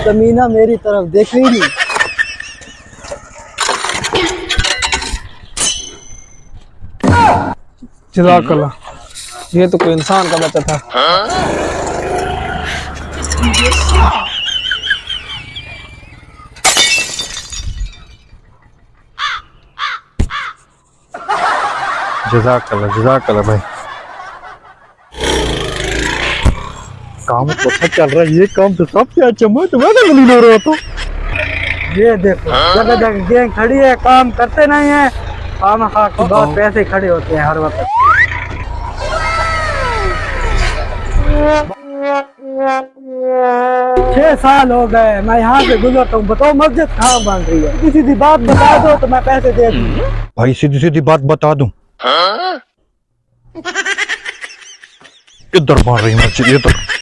जमीना मेरी तरफ देख ही नहीं। जज़ाकल्लाह। ये तो कोई इंसान का बच्चा था। जज़ाकल्लाह भाई। काम तो अच्छा चल रहा है, ये काम तो सबसे अच्छा। मैं तुम्हारा नहीं ले रहा था। ये देखो जगह जगह गैंग खड़ी है, काम करते नहीं है। खामखा की बात पैसे खड़े होते हैं हर वक्त। 6 साल हो गए मैं यहाँ से गुजरता हूँ, बताओ मस्जिद कहाँ बन रही है? किसी की बात बता दो तो मैं पैसे दे दूँ। भाई सीधी सीधी बात बता दूं, इधर बन रही मस्जिद, ये तो